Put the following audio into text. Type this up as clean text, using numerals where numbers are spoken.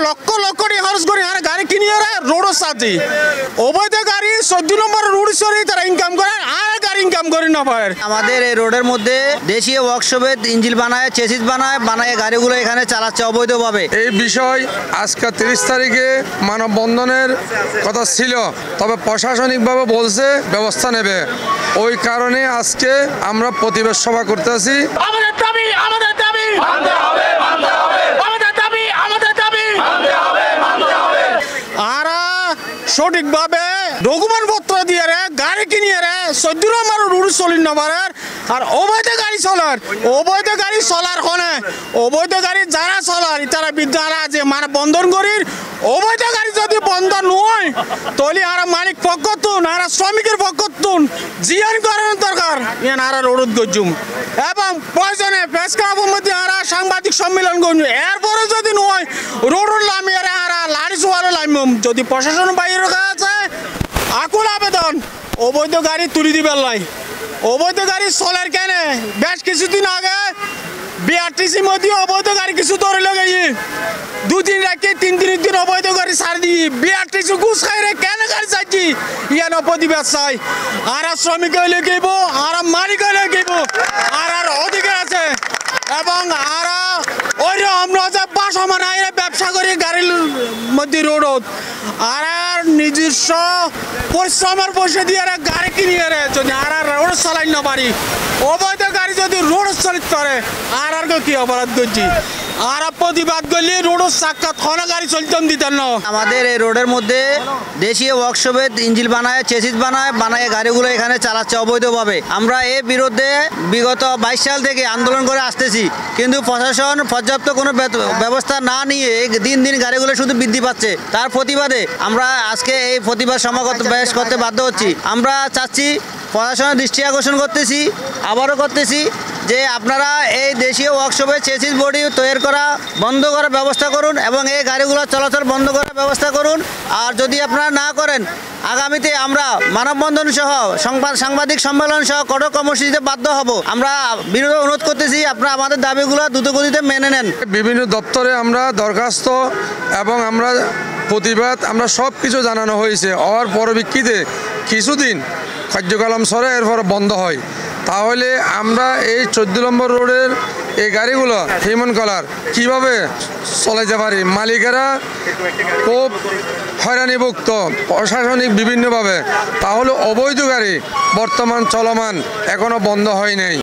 লক্ষ লক্ষ টাকা খরচ করে আর গাড়ি কিনিয়ে রোডের সাথে অবৈধ গাড়ি 14 নম্বর রোড সরি তারা ইনকাম করে আর গাড়ি ইনকাম করে না পায়। আমাদের এই রোডের মধ্যে দেশীয় ওয়ার্কশপে ইঞ্জিন বানায়, চেসিস বানায় গাড়িগুলো এখানে চালাচ্ছে অবৈধভাবে। এই বিষয় আজকে 30 তারিখে মানববন্ধনের কথা ছিল, তবে প্রশাসনিকভাবে বলছে ব্যবস্থা নেবে। ওই কারণে আজকে আমরা প্রতিবাদ সভা করতেছি। আমাদের দাবি মানতে হবে, আমাদের দাবি মানতে হবে। আর সঠিকভাবে ডকুমেন্ট পত্র দিয়ে গাড়ি কিনিয়ে 14 নম্বর রুট চলিন নম্বরের আর অবৈধ গাড়ি চলার হনে অবৈধ গাড়ি যারা চলার তারা বিদ্যারা যে মানে বন্ধন করির অবৈধ গাড়ি যদি বন্ধ নয় তাহলে আর মালিক পক্ষতুন আর শ্রমিকের পক্ষতুন জিয়ান করানোর দরকার ইয়ান আর রোড গজুম এবং প্রয়োজনে প্রেস মধ্যে আর সাংবাদিক সম্মেলন করুন। এরপরে যদি নয় রোড লামিয়ে আর লাড়ি চোয়ারে লামিম যদি প্রশাসন বাইরে আছে আকুল আবেদন অবৈধ গাড়ি তুলি দিবার লাই। অবৈধ গাড়ি চলার কেন বেশ কিছুদিন আগে বিআরটিসি মধ্যে অবৈধ গাড়ি কিছু ধরে লেগে 2 দিন রাখে 3 দিন অবৈধ গাড়ি ছাড় দিয়ে বিআরটিসি ঘুষ খাই রে কেন গাড়ি চাইছি ইয়ান প্রতিবাদ চাই। আর শ্রমিক হইলে গেব আর মালিক হইলে গেব আর অধিকার আছে এবং আর ওই আমরা যে বাসা মানাই ব্যবসা করি গাড়ির মধ্যে রোড আর নিজস্ব পরিশ্রমের পয়সা দিয়ে গাড়ি কিনিয়ে যদি আর রোড চালাই না পারি অবৈধ গাড়ি যদি রোড চালিত করে আর কি অপরাধ করছি আর প্রতিবাদ করলে রোড সাক্ষাৎ খনা গাড়ি চলতাম দিতেন না। আমাদের এই রোডের মধ্যে দেশীয় ওয়ার্কশপে ইঞ্জিন বানায়, চেসিস বানায় গাড়িগুলো এখানে চালাচ্ছে অবৈধভাবে। আমরা এর বিরুদ্ধে বিগত 22 সাল থেকে আন্দোলন করে আসতেছি, কিন্তু প্রশাসন পর্যাপ্ত কোনো ব্যবস্থা না নিয়ে দিন গাড়িগুলো শুধু বৃদ্ধি পাচ্ছে। তার প্রতিবাদে আমরা আজকে এই প্রতিবাদ সমাবেশ করতে বাধ্য হচ্ছি। আমরা চাচ্ছি প্রশাসনের দৃষ্টি আকর্ষণ করতেছি, আবারও করতেছি যে আপনারা এই দেশীয় ওয়ার্কশপে চেসিস বডি তৈরি করা বন্ধ করার ব্যবস্থা করুন এবং এই গাড়িগুলো চলাচল বন্ধ করার ব্যবস্থা করুন। আর যদি আপনারা না করেন আগামীতে আমরা মানববন্ধন সহ সাংবাদিক সম্মেলন সহ কঠোর কর্মসূচিতে বাধ্য হব। আমরা বিনোদ অনুরোধ করতেছি আপনারা আমাদের দাবিগুলো দ্রুতগতিতে মেনে নেন। বিভিন্ন দপ্তরে আমরা দরখাস্ত এবং আমরা প্রতিবাদ আমরা সব কিছু জানানো হয়েছে। ওর পরবর্তীতে কিছুদিন কার্যক্রম সরে এরপর বন্ধ হয়। তাহলে আমরা এই 14 নম্বর রোডের এই গাড়িগুলো হিমন কলার কীভাবে চলাইতে পারি? মালিকেরা খুব হয়রানিভুক্ত প্রশাসনিক বিভিন্নভাবে। তাহলে অবৈধ গাড়ি বর্তমান চলমান এখনও বন্ধ হয় নাই।